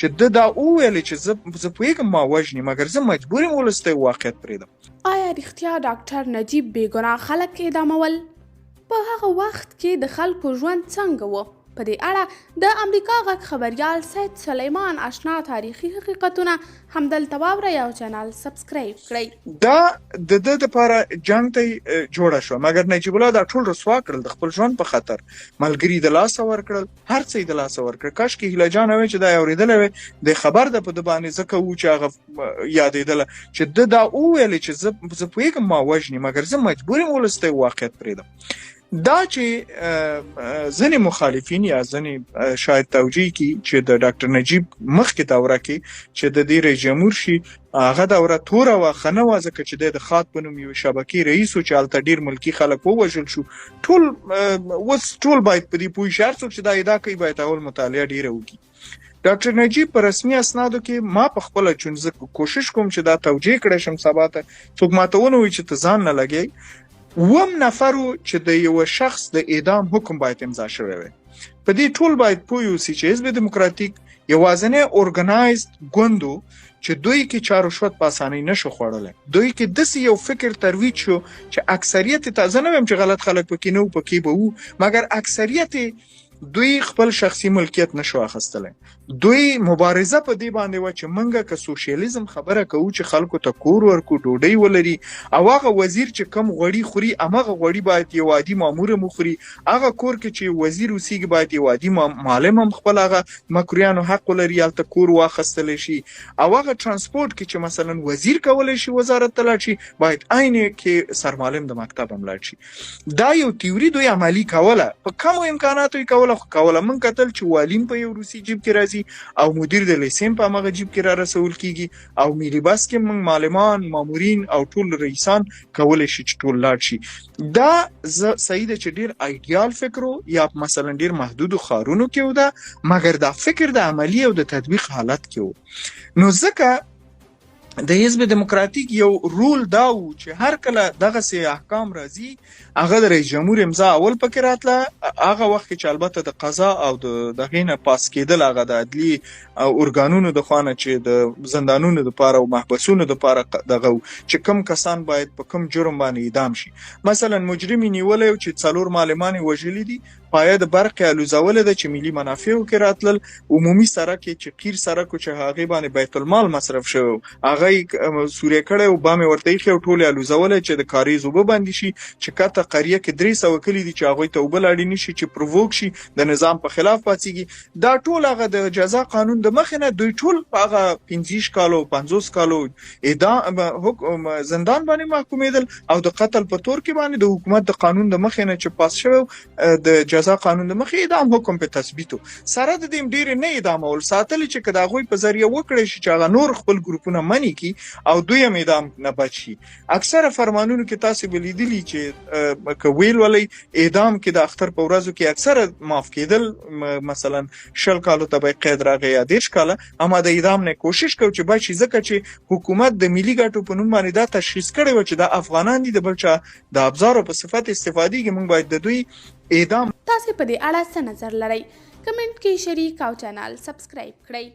چې د دا وویل چې زه پوهېږم ما وژني مګر زه مجبور یم ولس ته واقعیت پرېږدم. آیا رښتیا ډاکټر نجیب بېګناه خلک اعدامول؟ په هغه وخت کې د خلکو ژوند څنګه و؟ په دې اړه د امریکا غږ خبریال سید سلیمان آشنا تاریخي حقیقتونه همدلته واورئ او چینل سبسکرایب کړئ. دا د ده دپاره جنګ ته جوړه شوه مګر نجیب الله دا ټول رسوا کړل د خپل ژوند په خطر. ملګري د لاسه ورکړل، هر څه یې د لاسه ورکړل. کاشکې هیله جانه وی چې دا یې اورېدلی وی د خبر ده په ده باندې ځکه و چې هغه یادېدله چې ده دا وویلې چې زه پوهېږم ما وژني مګر زه مجبور یم ولس ته واقعیت پرېږدم. دا چې ځینې مخالفین یا ځینې شاید توجیه کړي چې د ډاکټر نجیب مخکې دوره کې چې د دې رئیس جمهور شي هغه دوره توره وه، ښه نه وه ځکه چې دی د خاد په نوم یو شبکې رئیس و چې هلته ډېر ملکي خلک ووژل شو. اوس ټول باید په دې پوه شي، هر څوک چې دا ادعا کوي باید اول مطالعه ډېره وکړي. ډاکټر نجیب په رسمي اسنادو کې ما په خپله چون زه کوشش کوم چې دا توجیه کړی شم سبا ته څوک ماته ونه وایي چې ته ځان نه لګوې. 9 نفر چې د یو شخص د اعدام حکم باید امضا شوی وي. په دې ټول باید پوه اوسي چې حزب دیموکراتیک یوازینی اورګنایزد ګوند و چې دوی کې چا رشوت په اسانۍ نشو خوړلی. دوی کې داسې یو فکر ترویج شو چې اکثریت ته زه نه وایم چې غلط خلک پکې نه وو، پکې به وو، مګر اکثریت دوی خپل شخصي ملکیت نشو اخیستلی. دوی مبارزه په دې باندې وه چې موږ که سوشیالیزم خبره کوو چې خلکو ته کور ورکو، ډوډۍ ولري، او هغه وزیر چې کم غوړي خوري همغه غوړي باید یو عادي مامور هم وخوري. هغه کور کې چې وزیر اوسیږي باید یو عادي معلم هم خپل هغه مکرویانو حق ولري هلته کور واخیستلی شي. او هغه ترانسپورټ کې چې مثلا وزیر کولی شي وزارت ته لاړ شي باید عین کې سرمعلم د مکتب هم لاړ شي. دا یو تیوري دوی عملي کوله، په کمو امکاناتو یې کوله. موږ کتل چې والیم په یو روسي جیب کې راځي او مدیر د لیسیم په هغه جیب کې را رسول کیږي او میلی بس کې موږ معلمان، مامورین او ټول رئیسان کولی شي چې ټول لاړ شي. دا صحیح ده چې ډیر ایډیال فکر یا مثلا ډیر محدودو ښارونو کې و ده، مګر دا فکر د عملی او د تطبیق حالت کې و. نو ځکه د حزب دیموکراتیک یو رول دا و چې هر کله دغسې احکام راځي هغه د رئیس جمهور امضا اول پکې راتله. هغه وخت کې چې البته د قضا او د هغې نه پاس کېدل هغه د عدلي ارګانونو د خوا نه چې د زندانونو دپاره او محبسونو دپاره دغه چې کوم کسان باید په کوم جرم باندې اعدام شي. مثلا مجرم یې نیولی چې 4 معلمان یې وژلي دي، پایه د برق یې الوزولې ده چې ملي منافعو کې راتلل. عمومي سړک یې چې قیر سړک و چې هغې باندې بیت المال مصرف شوی هغه یې سوریه کړی و، بام یې ورته ایښی او ټول یې الوزولی چې د کاریز اوبه بندې شي، چې کته قریه کې 300 کلي دي چې هغوی ته اوبه لاړې نه شي چې پرووک شي د نظام په خلاف پاڅېږي. دا ټول هغه د جزا قانون د مخې نه دوی ټول په هغه 25 کالو 50 کالو زندان باندې محکومېدل او د قتل په تور کې باندې د حکومت د قانون د مخې نه چې پاس شوی د جزا قانون د مخې اعدام حکم په تثبیتو سره د دې ډېرې نه اعدامول ساتلي چې که د هغوی په ذریعه وکړی شي چې هغه نور خپل ګروپونه منې کړي او دوی هم اعدام نه بچ شي. اکثره فرمانونو کې تاسې به لیدلي چې که ویل ولئ اعدام کې د اختر په ورځو کې اکثره معاف کېدل، مثلا 20 کالو ته به قید راغی یا 10 کاله، اما د اعدام نه کوشش کوو چې بچ شي، ځکه چې حکومت د ملي ګټو په نوم باندې دا تشخیص کړی و چې دا افغانان دي، د بل چا د ابزارو په صفت استفادې کې موږ باید د دوی اعدام. تاسې په دې اړه څه نظر لرئ؟ کمنټ کې شریک او چینل سبسکرایب کړئ.